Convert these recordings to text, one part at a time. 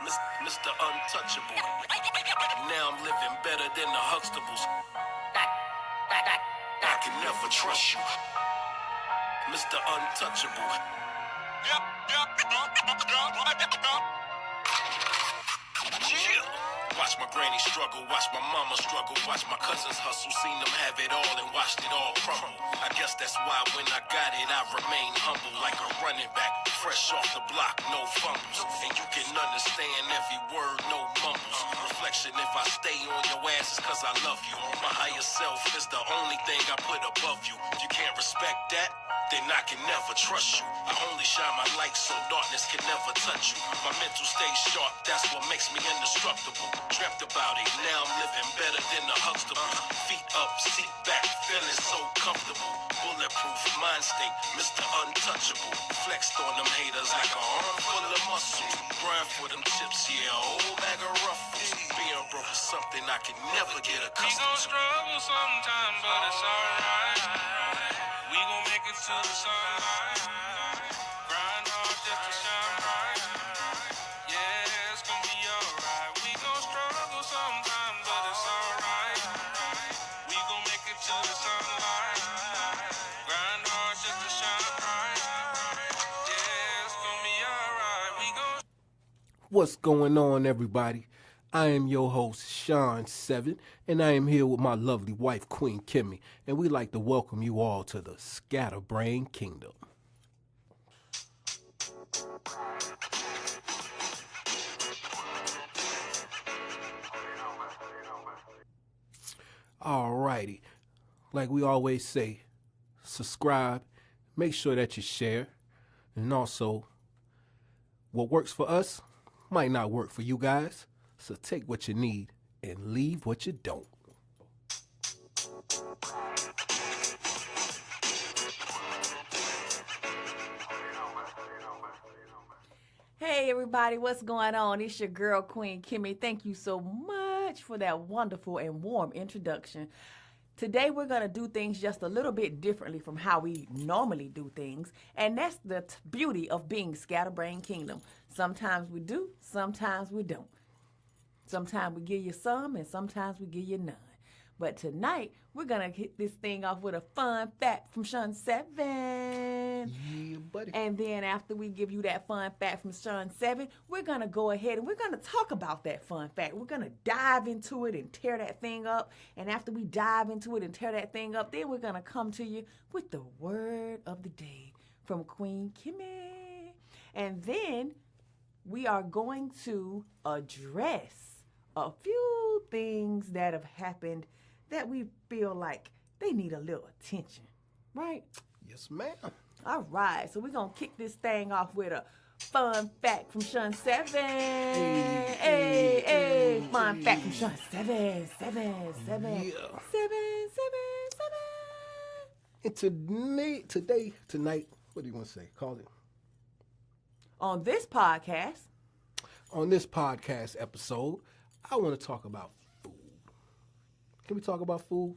Mr. Untouchable. Now I'm living better than the Huxtables. I can never trust you. Mr. Untouchable. Watch my granny struggle, watch my mama struggle, watch my cousins hustle, seen them have it all and watched it all crumble. I guess that's why when I got it, I remain humble like a running back, fresh off the block, no fumbles. And you can understand every word, no mumbles. Reflection, if I stay on your ass, it's cause I love you. My higher self is the only thing I put above you. If you can't respect that, then I can never trust you. I only shine my light so darkness can never touch you. My mental stays sharp, that's what makes me indestructible. Dreamt about it, now I'm living better than the Huxtables. Feet up, seat back, feeling so comfortable. Bulletproof mind state, Mr. Untouchable. Flexed on them haters like a arm full of muscles. Grind for them chips, yeah, a whole bag of ruffles. Being broke is something I can never get accustomed to. We gon' struggle sometimes, but it's alright. We gon' make it to the sunlight. Grind hard just to shine bright. Yeah, it's gon' be alright. We gon' struggle sometimes, but it's alright. We gon' make it to the sunlight. Grind hard just to shine bright. Yeah, it's gon' be alright. We gon' What's going on, everybody? I am your host, Sean Seven, and I am here with my lovely wife, Queen Kimmy, and we'd like to welcome you all to the Scatterbrain Kingdom. Alrighty, like we always say, subscribe, make sure that you share, and also, what works for us might not work for you guys. So take what you need and leave what you don't. Hey everybody, what's going on? It's your girl Queen Kimmy. Thank you so much for that wonderful and warm introduction. Today we're going to do things just a little bit differently from how we normally do things, and that's the beauty of being Scatterbrain Kingdom. Sometimes we do, sometimes we don't. Sometimes we give you some, and sometimes we give you none. But tonight, we're going to hit this thing off with a fun fact from Sean 7. Yeah, buddy. And then after we give you that fun fact from Sean 7, we're going to go ahead and we're going to talk about that fun fact. We're going to dive into it and tear that thing up. And after we dive into it and tear that thing up, then we're going to come to you with the word of the day from Queen Kimmy. And then we are going to address a few things that have happened that we feel like they need a little attention, right? Yes, ma'am. All right, so we're going to kick this thing off with a fun fact from Sean 7. Hey, fun fact from Sean 7. Yeah. 7. And tonight, what do you want to say? Call it. On this podcast episode, I want to talk about food. Can we talk about food?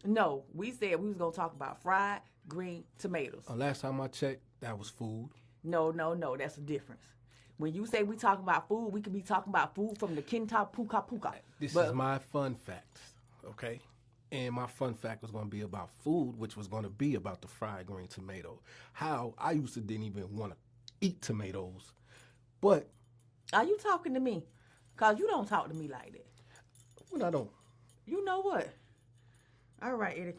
no, we said we was going to talk about fried green tomatoes. Last time I checked, that was food. No, that's a difference. When you say we talking about food, we could be talking about food from the Kinta Puka Puka. This is my fun fact, okay? And my fun fact was going to be about food, which was going to be about the fried green tomato. How I used to didn't even want to eat tomatoes, but Are you talking to me? Because you don't talk to me like that. when I don't, You know what? All right, Eddie.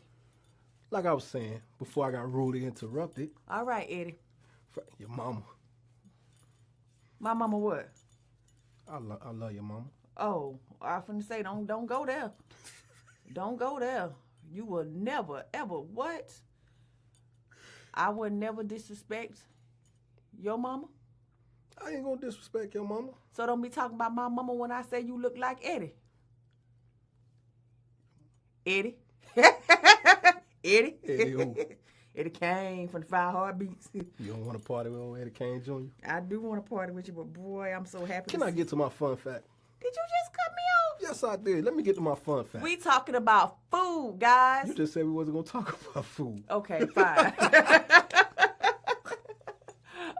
like I was saying before I got rudely interrupted, All right, Eddie. your mama, My mama what? I love your mama. Oh, I was finna say, don't go there. Don't go there. You will never, ever, what? I would never disrespect your mama. I ain't gonna disrespect your mama. So don't be talking about my mama when I say you look like Eddie. Eddie? Eddie? Eddie who? Eddie Kane from the Five Heartbeats. You don't want to party with old Eddie Kane Jr.? I do want to party with you, but boy, I'm so happy. Can I get to my fun fact? Did you just cut me off? Yes, I did. Let me get to my fun fact. We talking about food, guys. You just said we wasn't gonna talk about food. Okay, fine.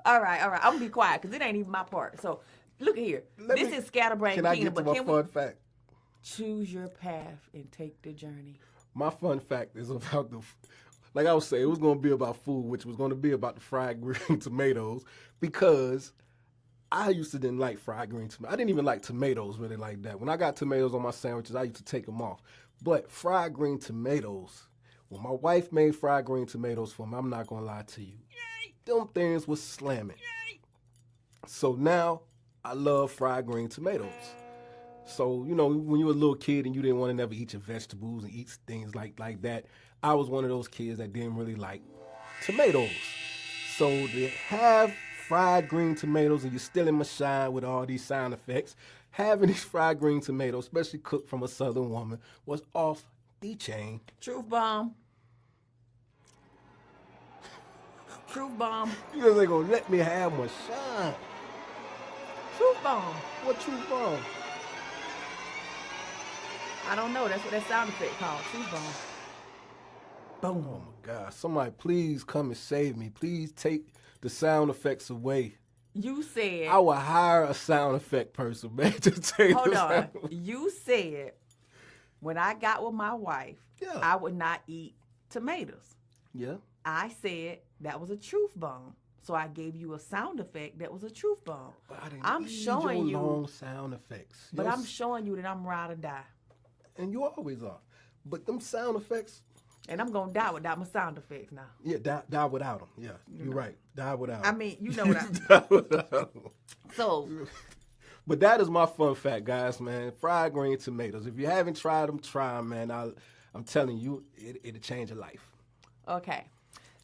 All right. I'm gonna be quiet because it ain't even my part. So Look at here. This is Scatterbrain Can I Kingdom, get to but my can fun we fact? choose your path and take the journey? My fun fact is about like I was saying, it was going to be about food, which was going to be about the fried green tomatoes, because I used to didn't like fried green tomatoes. I didn't even like tomatoes really like that. When I got tomatoes on my sandwiches, I used to take them off. But fried green tomatoes, when my wife made fried green tomatoes for me, I'm not going to lie to you, them things was slamming. So now I love fried green tomatoes. So, you know, when you were a little kid and you didn't want to never eat your vegetables and eat things like that, I was one of those kids that didn't really like tomatoes. So to have fried green tomatoes and you're still in my shine with all these sound effects, having these fried green tomatoes, especially cooked from a Southern woman, was off the chain. Truth bomb. Truth bomb. You guys ain't gonna let me have my shine. Truth bomb. What truth bomb? I don't know. That's what that sound effect called. Truth bomb. Boom. Oh my God! Somebody please come and save me. Please take the sound effects away. You said. I would hire a sound effect person, man, to take Hold the on. sound. You said when I got with my wife, Yeah. I would not eat tomatoes. Yeah. I said that was a truth bomb. So I gave you a sound effect that was a truth bomb. But I didn't I'm need showing your you. long sound effects. But Yes. I'm showing you that I'm ride or die. And you always are. But them sound effects, And I'm going to die without my sound effects now. yeah, die without them. Yeah, you're right. Die without 'em. I mean, you know what I Die without 'em. So, But that is my fun fact, guys, man. Fried green tomatoes. If you haven't tried them, try them, man. I'm telling you, it'll change your life. okay.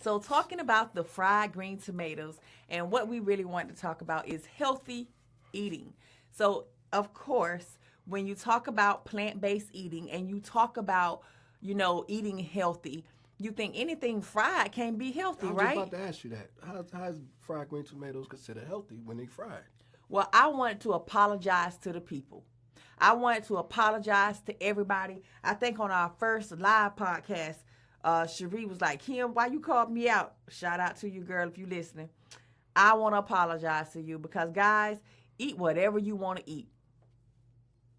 So talking about the fried green tomatoes, and what we really want to talk about is healthy eating. So, of course, when you talk about plant-based eating and you talk about, you know, eating healthy, you think anything fried can be healthy, I was right? just about to ask you that. How's fried green tomatoes considered healthy when they fried? Well, I wanted to apologize to the people. I wanted to apologize to everybody. I think on our first live podcast, Cherie was like, Kim, why you called me out? Shout out to you, girl, if you listening. I want to apologize to you because, guys, eat whatever you want to eat.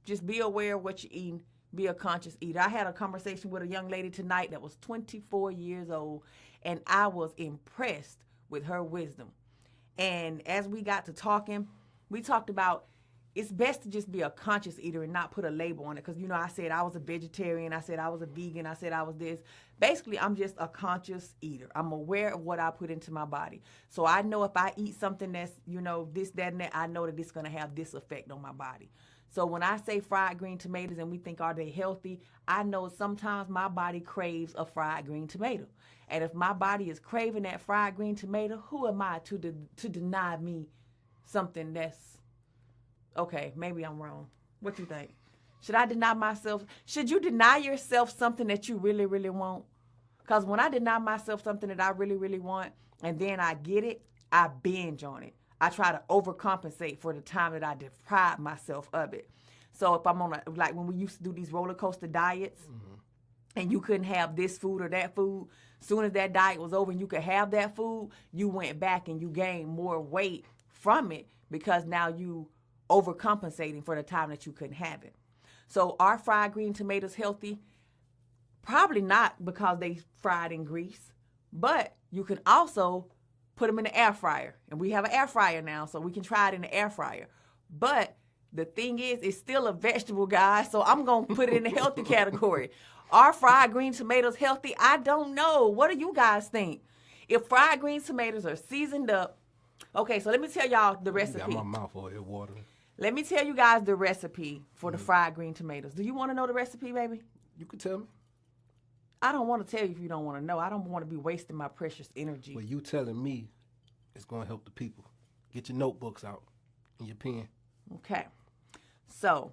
Just be aware of what you're eating. Be a conscious eater. I had a conversation with a young lady tonight that was 24 years old, and I was impressed with her wisdom. And as we got to talking, we talked about it's best to just be a conscious eater and not put a label on it. Because, you know, I said I was a vegetarian. I said I was a vegan. I said I was this. Basically, I'm just a conscious eater. I'm aware of what I put into my body. So I know if I eat something that's, you know, this, that, and that, I know that it's going to have this effect on my body. So when I say fried green tomatoes and we think, are they healthy? I know sometimes my body craves a fried green tomato. And if my body is craving that fried green tomato, who am I to deny me something that's, okay, maybe I'm wrong. What you think? Should I deny myself? Should you deny yourself something that you really, really want? Because when I deny myself something that I really, really want, and then I get it, I binge on it. I try to overcompensate for the time that I deprived myself of it. So if I'm on like when we used to do these roller coaster diets, and you couldn't have this food or that food, soon as that diet was over and you could have that food, you went back and you gained more weight from it because now you overcompensating for the time that you couldn't have it. So are fried green tomatoes healthy? Probably not because they fried in grease, but you can also put them in the air fryer. And we have an air fryer now, so we can try it in the air fryer. But the thing is, it's still a vegetable, guys, so I'm going to put it in the healthy category. Are fried green tomatoes healthy? I don't know. What do you guys think? If fried green tomatoes are seasoned up, okay, so let me tell y'all the recipe. Got my mouth all here watering. Let me tell you guys the recipe for the fried green tomatoes. Do you want to know the recipe, baby? You can tell me. I don't want to tell you if you don't want to know. I don't want to be wasting my precious energy. Well, you telling me it's going to help the people. Get your notebooks out and your pen. Okay. So,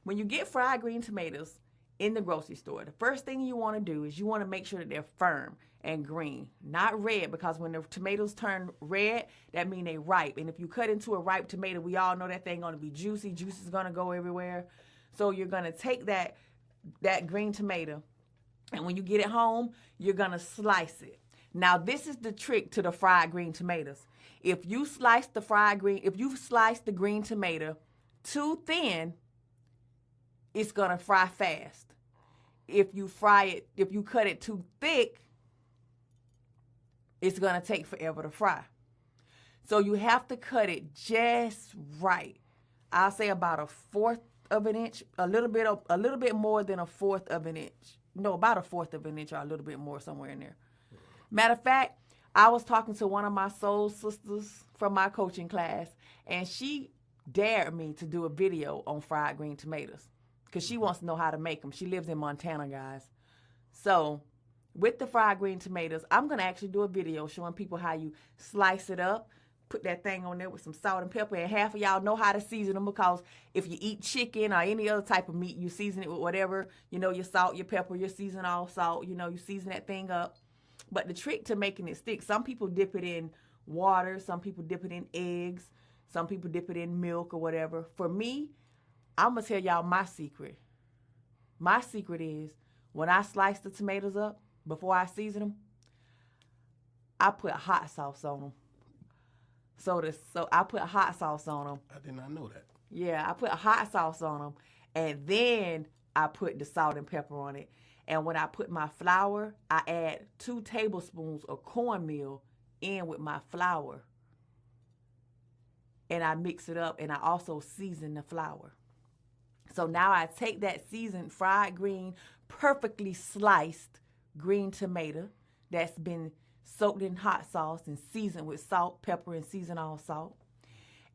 when you get fried green tomatoes in the grocery store, the first thing you want to do is you want to make sure that they're firm and green, not red, because when the tomatoes turn red, that means they ripe. And if you cut into a ripe tomato, we all know that thing going to be juicy. Juice is going to go everywhere. So you're going to take that green tomato, and when you get it home, you're going to slice it. Now, this is the trick to the fried green tomatoes. If you slice the green tomato too thin, it's gonna fry fast. If you cut it too thick, it's gonna take forever to fry. So you have to cut it just right. I'll say about 1/4 of an inch, a little bit more than 1/4 of an inch. No, about 1/4 of an inch or a little bit more, somewhere in there. Matter of fact, I was talking to one of my soul sisters from my coaching class, and she dared me to do a video on fried green tomatoes because she wants to know how to make them. She lives in Montana, guys. So with the fried green tomatoes, I'm going to actually do a video showing people how you slice it up, put that thing on there with some salt and pepper, and half of y'all know how to season them, because if you eat chicken or any other type of meat, you season it with whatever, your salt, your pepper, your season all salt, you season that thing up. But the trick to making it stick, some people dip it in water, some people dip it in eggs, some people dip it in milk or whatever. For me, I'm going to tell y'all my secret. My secret is when I slice the tomatoes up, before I season them, I put hot sauce on them. So I put hot sauce on them. I did not know that. Yeah, I put hot sauce on them, and then I put the salt and pepper on it. And when I put my flour, I add 2 tablespoons of cornmeal in with my flour. And I mix it up, and I also season the flour. So now I take that seasoned fried green, perfectly sliced green tomato that's been soaked in hot sauce and seasoned with salt, pepper, and seasoned all salt.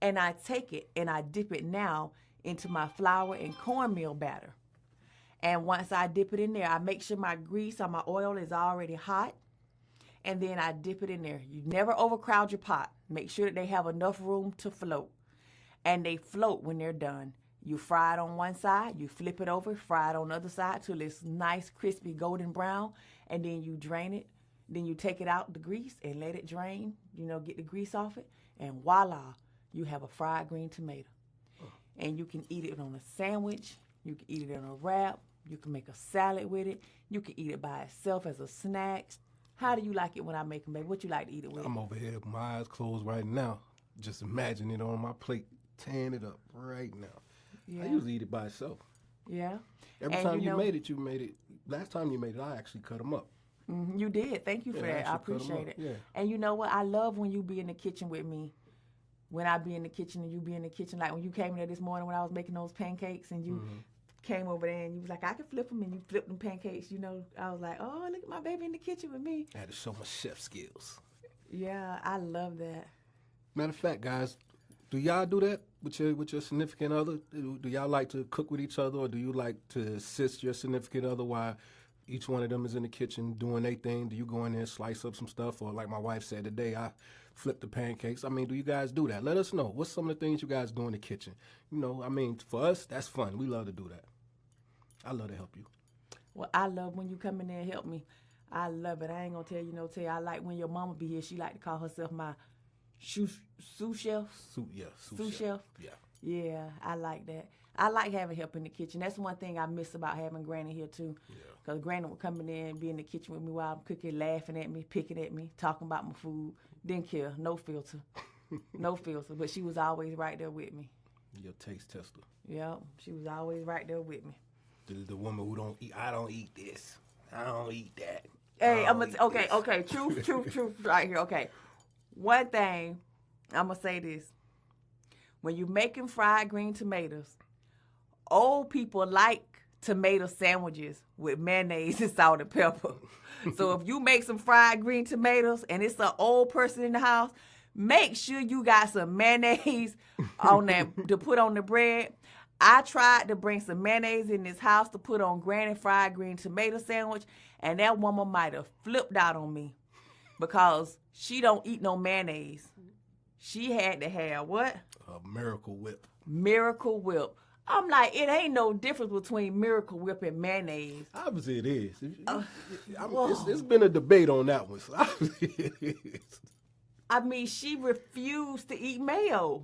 And I take it and I dip it now into my flour and cornmeal batter. And once I dip it in there, I make sure my grease or my oil is already hot. And then I dip it in there. You never overcrowd your pot. Make sure that they have enough room to float. And they float when they're done. You fry it on one side, you flip it over, fry it on the other side till it's nice, crispy, golden brown, and then you drain it. Then you take it out the grease and let it drain, get the grease off it, and voila, you have a fried green tomato. And you can eat it on a sandwich, you can eat it in a wrap, you can make a salad with it, you can eat it by itself as a snack. How do you like it when I make them, baby? What you like to eat it with? I'm over here with my eyes closed right now. Just imagine it on my plate, tearing it up right now. Yeah. I usually eat it by itself. Yeah. Every time you made it. Last time you made it, I actually cut them up. You did. Thank you for that. I appreciate it. Yeah. And you know what? I love when you be in the kitchen with me. When I be in the kitchen and you be in the kitchen, like when you came in there this morning when I was making those pancakes and you came over there and you was like, I can flip them, and you flipped them pancakes. I was like, oh, look at my baby in the kitchen with me. I had to show my chef skills. Yeah, I love that. Matter of fact, guys, do y'all do that with your significant other? Do y'all like to cook with each other, or do you like to assist your significant other while each one of them is in the kitchen doing their thing? Do you go in there and slice up some stuff, or like my wife said today, I flip the pancakes? I mean, do you guys do that? Let us know. What's some of the things you guys do in the kitchen? For us, that's fun. We love to do that. I love to help you. Well, I love when you come in there and help me. I love it. I ain't gonna tell you no tell. I like when your mama be here. She like to call herself my sous chef. Sous chef. Yeah. Yeah, I like that. I like having help in the kitchen. That's one thing I miss about having Granny here too. Because Granny would come in there and be in the kitchen with me while I'm cooking, laughing at me, picking at me, talking about my food. Didn't care. No filter. No filter. But she was always right there with me. Your taste tester. Yep. She was always right there with me. The woman who don't eat, I don't eat this. I don't eat that. Hey, okay. Truth right here. Okay. One thing, I'm going to say this. When you're making fried green tomatoes, old people like tomato sandwiches with mayonnaise and salt and pepper. So if you make some fried green tomatoes and it's an old person in the house, make sure you got some mayonnaise on that to put on the bread. I tried to bring some mayonnaise in this house to put on Granny fried green tomato sandwich, and that woman might have flipped out on me because she don't eat no mayonnaise. She had to have what? A Miracle Whip. Miracle Whip. I'm like, it ain't no difference between Miracle Whip and mayonnaise. Obviously it is. It's been a debate on that one. So obviously it is. I mean, she refused to eat mayo.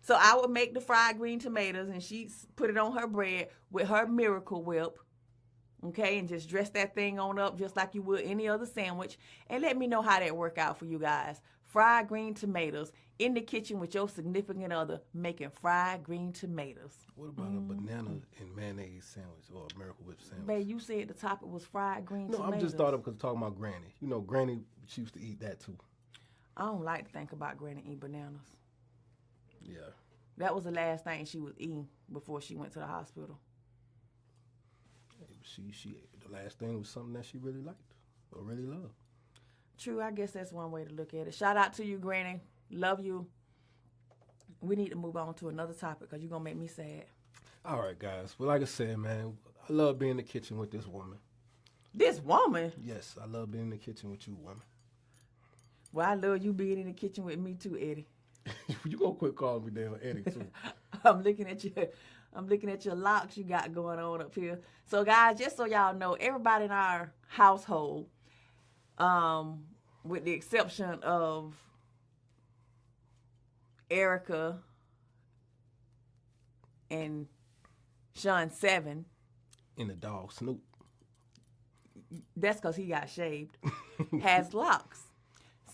So I would make the fried green tomatoes and she'd put it on her bread with her Miracle Whip, okay, and just dress that thing on up just like you would any other sandwich. And let me know how that work out for you guys. fried green tomatoes in the kitchen with your significant other making fried green tomatoes. What about a banana and mayonnaise sandwich or a Miracle Whip sandwich? Babe, you said the topic was fried green No, tomatoes. I'm just thought of because talking about Granny. You know, Granny, she used to eat that too. I don't like to think about Granny eating bananas. Yeah. That was the last thing she was eating before she went to the hospital. She the last thing was something that she really liked or really loved. True, I guess that's one way to look at it. Shout out to you, Granny. Love you. We need to move on to another topic because you're going to make me sad. All right, guys. Well, like I said, man, I love being in the kitchen with this woman. This woman? Yes, I love being in the kitchen with you, woman. Well, I love you being in the kitchen with me too, Eddie. You gonna quit calling me damn Eddie too? I'm looking at your locks you got going on up here. So guys, just so y'all know, everybody in our household, with the exception of Erica and Sean 7. And the dog Snoop. That's because he got shaved. Has locks.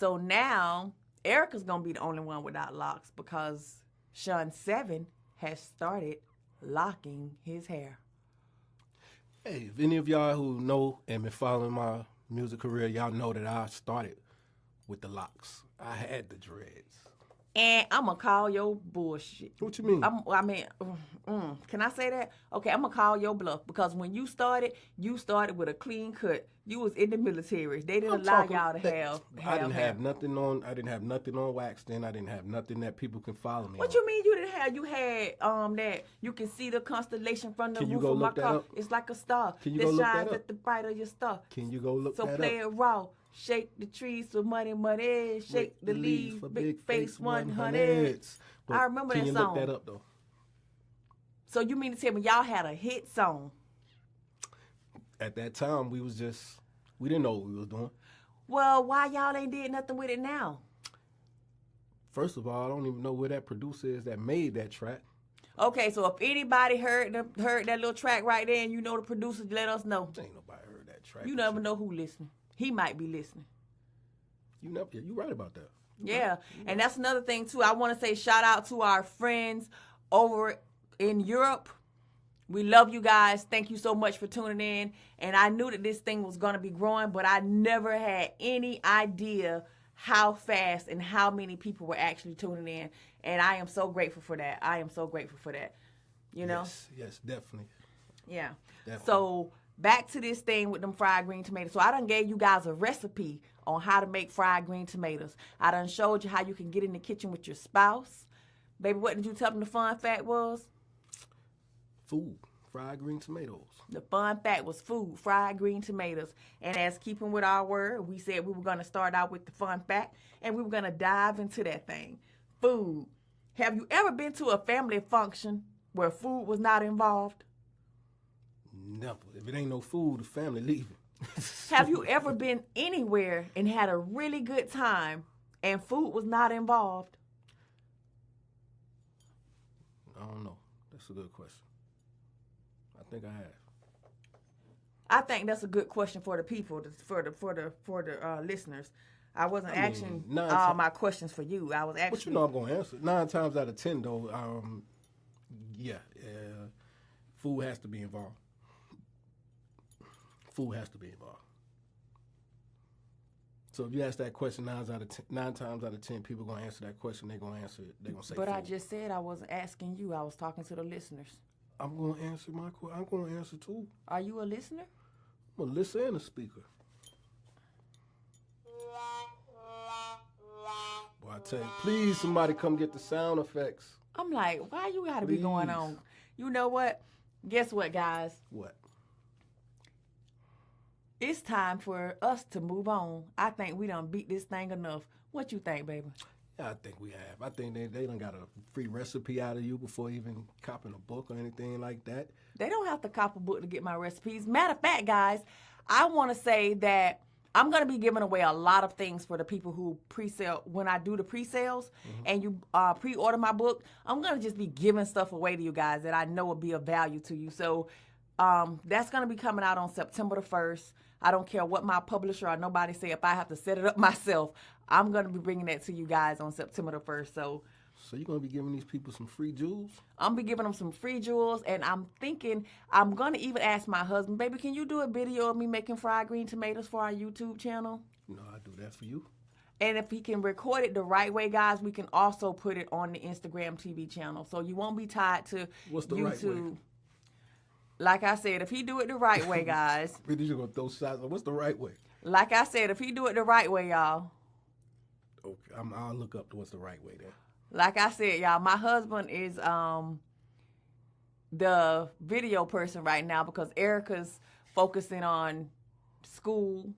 So now Erica's gonna be the only one without locks because Sean 7 has started locking his hair. Hey, if any of y'all who know and been following my music career, y'all know that I started with the locks. I had the dreads. And I'm going to call your bullshit. What you mean? Can I say that? Okay, I'm going to call your bluff because when you started with a clean cut. You was in the military. They didn't allow y'all to have I didn't hair. have nothing on. I didn't have nothing on wax then. I didn't have nothing that people can follow me. What on. you mean you didn't have? You had that you can see the constellation from the Can you roof go of my look that car. up? It's like a star Can you that go look shines that up? at the bright of your star. Can you go look So that play up? it raw. Shake the trees for money, money. Shake the leaves for big face 100. But I remember can that you song. look that up though? So you mean to tell me y'all had a hit song? At that time, we didn't know what we was doing. Well, why y'all ain't did nothing with it now? First of all, I don't even know where that producer is that made that track. Okay, so if anybody heard that little track right there and you know the producer, let us know. Ain't nobody heard that track. You never know who listening. He might be listening. You right about that. Yeah, and that's another thing, too. I want to say shout out to our friends over in Europe. We love you guys. Thank you so much for tuning in. And I knew that this thing was going to be growing, but I never had any idea how fast and how many people were actually tuning in. And I am so grateful for that. I am so grateful for that. You know? Yes, definitely. Yeah. Definitely. So back to this thing with them fried green tomatoes. So I done gave you guys a recipe on how to make fried green tomatoes. I done showed you how you can get in the kitchen with your spouse. Baby, what did you tell them the fun fact was? Food, fried green tomatoes. The fun fact was food, fried green tomatoes. And as keeping with our word, we said we were going to start out with the fun fact, and we were going to dive into that thing. Food. Have you ever been to a family function where food was not involved? Never. If it ain't no food, the family leaving. Have you ever been anywhere and had a really good time and food was not involved? I don't know. That's a good question. I think I have. I think that's a good question for the people, for the listeners. I wasn't asking all my questions for you. I was actually. But you know I'm gonna answer. 9 times out of 10 though, food has to be involved. Food has to be involved. So if you ask that question 9 times out of 10, people gonna answer that question. They're gonna answer it. They're gonna say. But food. I just said I wasn't asking you. I was talking to the listeners. I'm gonna answer my question. I'm gonna answer too. Are you a listener? I'm a listener and a speaker. Boy, I tell you, please somebody come get the sound effects. I'm like, why you gotta be going on? You know what? Guess what, guys? What? It's time for us to move on. I think we done beat this thing enough. What you think, baby? Yeah, I think we have. I think they done got a free recipe out of you before even copying a book or anything like that. They don't have to cop a book to get my recipes. Matter of fact, guys, I want to say that I'm going to be giving away a lot of things for the people who pre-sale. When I do the pre-sales and you pre-order my book, I'm going to just be giving stuff away to you guys that I know will be of value to you. So That's going to be coming out on September the 1st. I don't care what my publisher or nobody say. If I have to set it up myself, I'm going to be bringing that to you guys on September the 1st. So you're going to be giving these people some free jewels? I'm going to be giving them some free jewels, and I'm thinking I'm going to even ask my husband, baby, can you do a video of me making fried green tomatoes for our YouTube channel? No, I do that for you. And if he can record it the right way, guys, we can also put it on the Instagram TV channel. So you won't be tied to What's the YouTube. right way? Like I said, if he do it the right way, guys. Really, you're going to throw shots. What's the right way? Like I said, if he do it the right way, y'all. Okay, I'll look up what's the right way there. Like I said, y'all, my husband is the video person right now because Erica's focusing on school.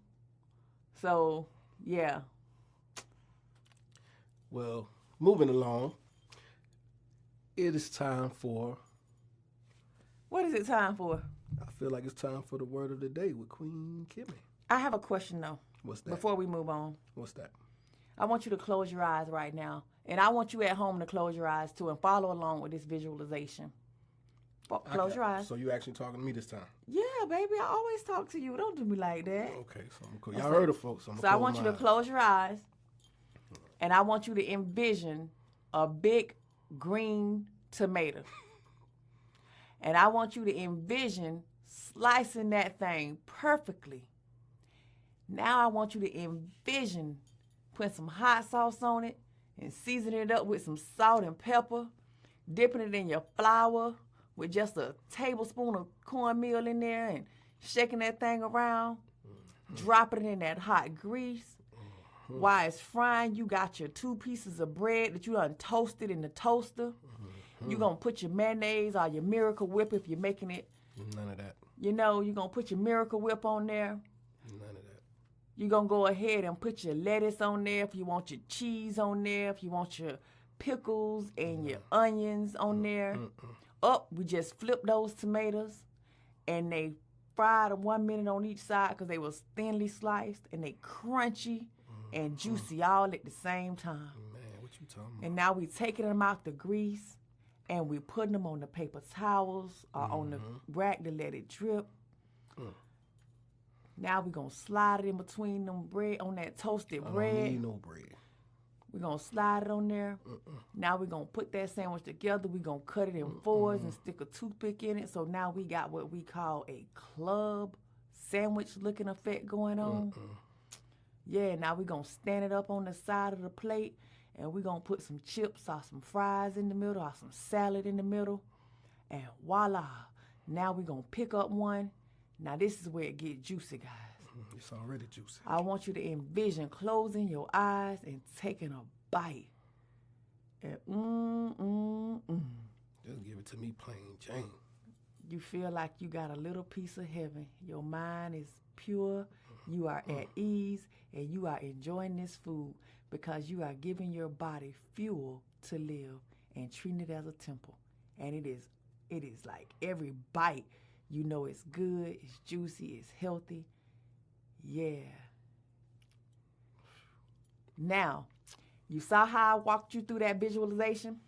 So, yeah. Well, moving along, it is time for... What is it time for? I feel like it's time for the word of the day with Queen Kimmy. I have a question, though. What's that? Before we move on. What's that? I want you to close your eyes right now. And I want you at home to close your eyes, too, and follow along with this visualization. Close your eyes. So you actually talking to me this time? Yeah, baby, I always talk to you. Don't do me like that. Okay, so I'm cool. Y'all heard it, folks. So I want you to close your eyes, and I want you to envision a big green tomato. And I want you to envision slicing that thing perfectly. Now I want you to envision putting some hot sauce on it and seasoning it up with some salt and pepper, dipping it in your flour with just a tablespoon of cornmeal in there and shaking that thing around, dropping it in that hot grease. While it's frying, you got your 2 pieces of bread that you done toasted in the toaster. You're going to put your mayonnaise or your Miracle Whip if you're making it. None of that. You know, you're going to put your Miracle Whip on there. None of that. You're going to go ahead and put your lettuce on there if you want your cheese on there, if you want your pickles and your onions on there. We just flip those tomatoes, and they fried them 1 minute on each side because they was thinly sliced, and they crunchy and juicy all at the same time. Man, what you talking about? And now we taking them out the grease, and we putting them on the paper towels or on the rack to let it drip. Now we gonna slide it in between them bread on that toasted bread. I don't need no bread. We're gonna slide it on there. Now we're gonna put that sandwich together. We're gonna cut it in fours and stick a toothpick in it. So now we got what we call a club sandwich looking effect going on. Yeah, now we're gonna stand it up on the side of the plate, and we're gonna put some chips or some fries in the middle or some salad in the middle. And voila. Now we're gonna pick up one. Now this is where it gets juicy, guys. It's already juicy. I want you to envision closing your eyes and taking a bite. And Just give it to me plain Jane. You feel like you got a little piece of heaven. Your mind is pure. You are at ease, and you are enjoying this food because you are giving your body fuel to live and treating it as a temple. And it is like every bite, you know it's good, it's juicy, it's healthy. Yeah. Now, you saw how I walked you through that visualization?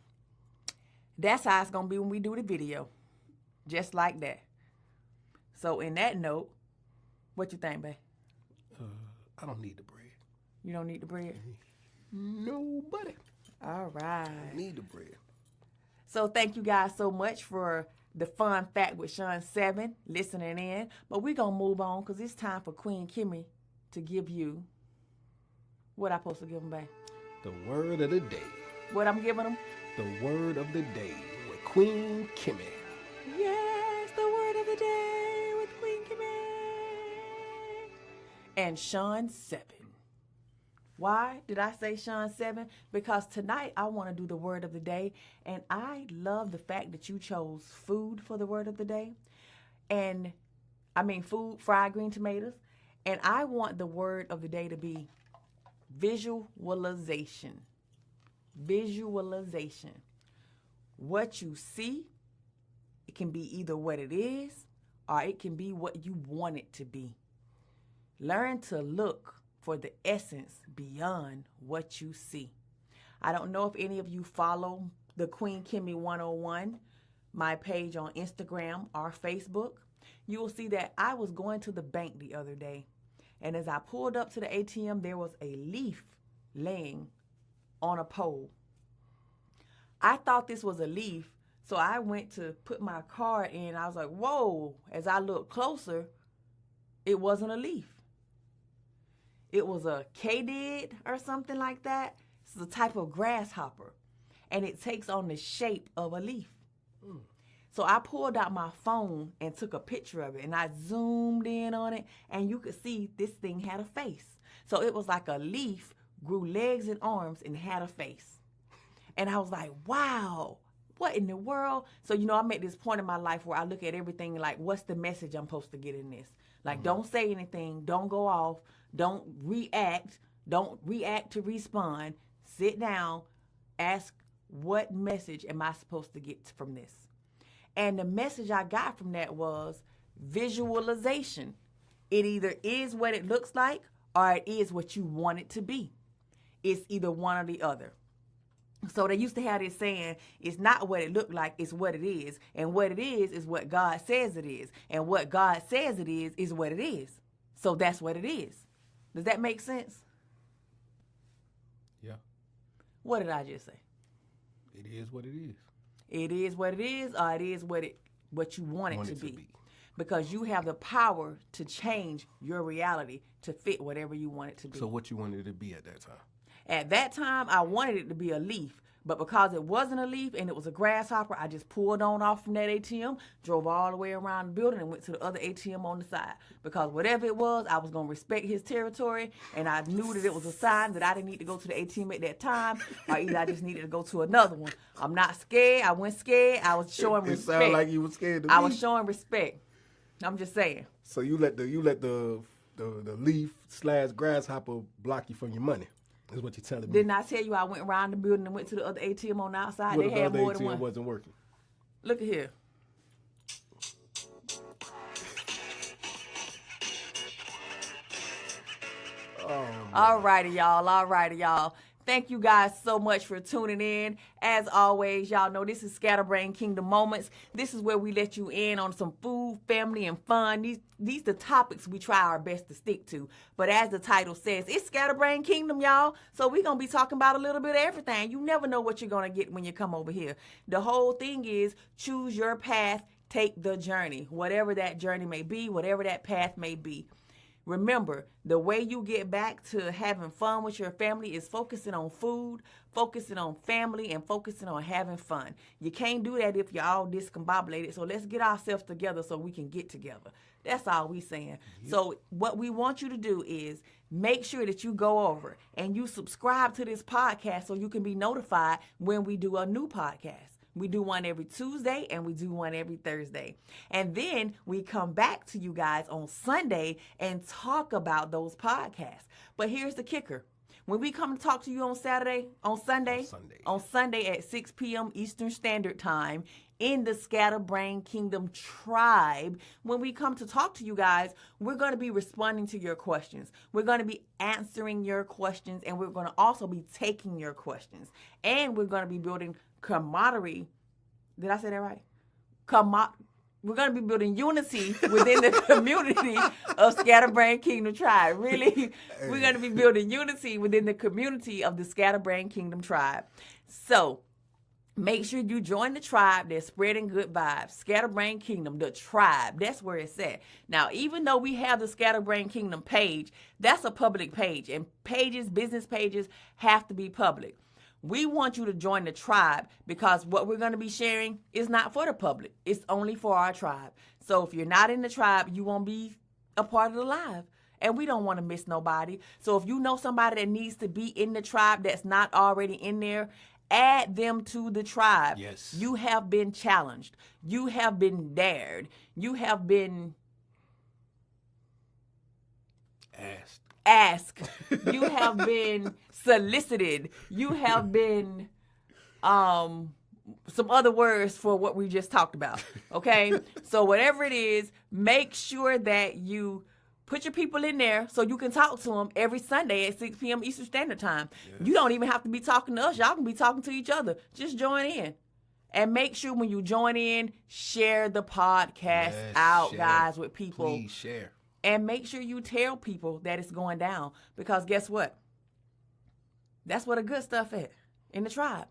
That's how it's going to be when we do the video. Just like that. So, in that note, what you think, babe? I don't need the bread. You don't need the bread? Nobody. All right. I need the bread. So, thank you guys so much for the fun fact with Sean 7 listening in. But we're going to move on because it's time for Queen Kimmy to give you what I'm supposed to give them, babe. The word of the day. What I'm giving them? The word of the day with Queen Kimmy. Yes, the word of the day with Queen Kimmy. And Sean 7. Why did I say Sean 7? Because tonight I want to do the word of the day. And I love the fact that you chose food for the word of the day. And I mean food, fried green tomatoes. And I want the word of the day to be visualization. Visualization. What you see, it can be either what it is or it can be what you want it to be. Learn to look for the essence beyond what you see. I don't know if any of you follow the Queen Kimmy 101, my page on Instagram or Facebook. you will see that I was going to the bank the other day. And as I pulled up to the ATM, there was a leaf laying on a pole. I thought this was a leaf, so I went to put my card in. I was like, whoa. As I looked closer, it wasn't a leaf. It was a katydid or something like that. It's a type of grasshopper, and it takes on the shape of a leaf. So I pulled out my phone and took a picture of it, and I zoomed in on it, and you could see this thing had a face. So it was like a leaf grew legs and arms and had a face. And I was like, wow, what in the world? So, I'm at this point in my life where I look at everything like, what's the message I'm supposed to get in this? Like, don't say anything. Don't go off. Don't react. Don't react to respond. Sit down. Ask, what message am I supposed to get from this? And the message I got from that was visualization. It either is what it looks like or it is what you want it to be. It's either one or the other. So they used to have this saying, it's not what it looked like, it's what it is. And what it is what God says it is. And what God says it is what it is. So that's what it is. Does that make sense? Yeah. What did I just say? It is what it is. It is what it is, or it is what you want it to be. Because you have the power to change your reality to fit whatever you want it to be. So what you wanted it to be at that time? At that time, I wanted it to be a leaf. But because it wasn't a leaf and it was a grasshopper, I just pulled on off from that ATM, drove all the way around the building, and went to the other ATM on the side. Because whatever it was, I was going to respect his territory, and I knew that it was a sign that I didn't need to go to the ATM at that time, or either I just needed to go to another one. I'm not scared. I wasn't scared. I was showing respect. It sounded like you were scared to I was showing respect. I'm just saying. So you let the leaf / grasshopper block you from your money. Is what you're telling me. Didn't I tell you I went around the building and went to the other ATM on the outside? Well, they had more than ATM one. wasn't working. Look at here. All righty, y'all. Thank you guys so much for tuning in. As always, y'all know this is Scatterbrain Kingdom Moments. This is where we let you in on some food, family, and fun. These the topics we try our best to stick to. But as the title says, it's Scatterbrain Kingdom, y'all. So we're going to be talking about a little bit of everything. You never know what you're going to get when you come over here. The whole thing is choose your path, take the journey. Whatever that journey may be, whatever that path may be. Remember, the way you get back to having fun with your family is focusing on food, focusing on family, and focusing on having fun. You can't do that if you're all discombobulated. So let's get ourselves together so we can get together. That's all we saying. Yep. So what we want you to do is make sure that you go over and you subscribe to this podcast so you can be notified when we do a new podcast. We do one every Tuesday and we do one every Thursday. And then we come back to you guys on Sunday and talk about those podcasts. But here's the kicker. When we come to talk to you on Sunday at 6 p.m. Eastern Standard Time in the Scatterbrain Kingdom Tribe, when we come to talk to you guys, we're going to be responding to your questions. We're going to be answering your questions, and we're going to also be taking your questions. And we're going to be building camaraderie. Did I say that right? We're going to be building unity within the community of Scatterbrain Kingdom Tribe. Really, we're going to be building unity within the community of the Scatterbrain Kingdom Tribe. So make sure you join the tribe that's spreading good vibes. Scatterbrain Kingdom, the tribe. That's where it's at. Now, even though we have the Scatterbrain Kingdom page, that's a public page. And pages, business pages, have to be public. We want you to join the tribe because what we're going to be sharing is not for the public. It's only for our tribe. So if you're not in the tribe, you won't be a part of the live. And we don't want to miss nobody. So if you know somebody that needs to be in the tribe that's not already in there, add them to the tribe. Yes. You have been challenged. You have been dared. You have been asked. You have been solicited. You have been some other words for what we just talked about. Okay? So whatever it is, make sure that you put your people in there so you can talk to them every Sunday at 6 p.m. Eastern Standard Time. Yes. You don't even have to be talking to us. Y'all can be talking to each other. Just join in. And make sure when you join in, share the podcast Yes, out, share. guys, with people. Please share. And make sure you tell people that it's going down. Because guess what? That's where the good stuff is, in the tribe.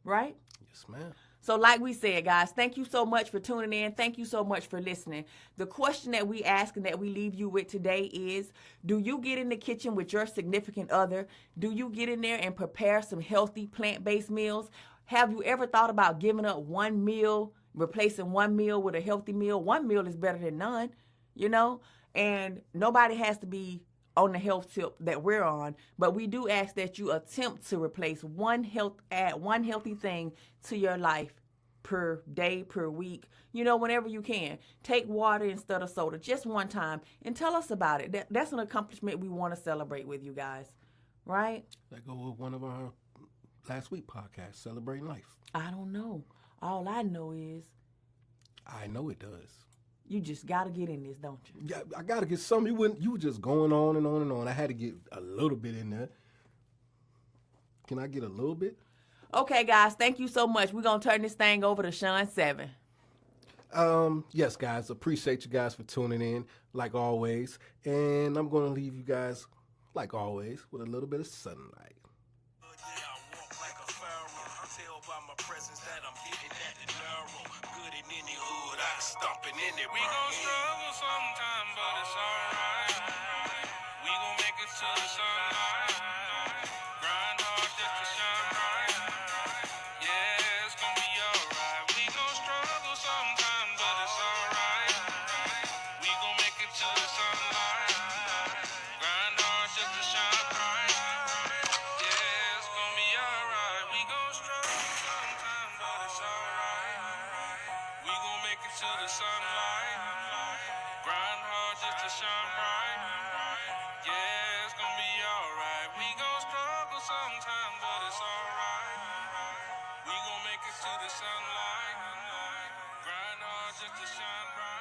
Right? Yes, ma'am. So like we said, guys, thank you so much for tuning in. Thank you so much for listening. The question that we ask and that we leave you with today is, do you get in the kitchen with your significant other? Do you get in there and prepare some healthy plant-based meals? Have you ever thought about giving up one meal, replacing one meal with a healthy meal? One meal is better than none, you know? And nobody has to be on the health tip that we're on, but we do ask that you attempt to replace add one healthy thing to your life per day, per week, you know, whenever you can. Take water instead of soda just one time and tell us about it. That's an accomplishment we want to celebrate with you guys, right? That go with one of our last week podcasts, Celebrating Life. I don't know. All I know is I know it does. you just got to get in this, don't you? Yeah, I gotta get some. You were just going on and on and on. I had to get a little bit in there. Can I get a little bit? Okay, guys, thank you so much. We're going to turn this thing over to Sean 7. Yes, guys, appreciate you guys for tuning in, like always. And I'm gonna leave you guys, like always, with a little bit of sunlight. Yeah, I walk like a pharaoh. Tell by my presence that I'm hitting that the narrow. Good in any hood, I stomping in it. We gon' struggle sometime, but it's alright. We gon' make it to the sunlight. Grind hard just to shine bright. Yeah, it's gon' be alright. We gon' struggle sometime, but it's alright. We gon' make it to the sunlight. Grind hard just to shine bright. Yeah, it's gon' be alright. We gon' struggle sometime, but it's alright. We gon' make it to the sunlight. Grind hard just to shine bright. Yeah, it's gon' be alright. We gon' struggle sometime, but it's alright. We gon' make it to the sunlight. Grind hard just to shine bright.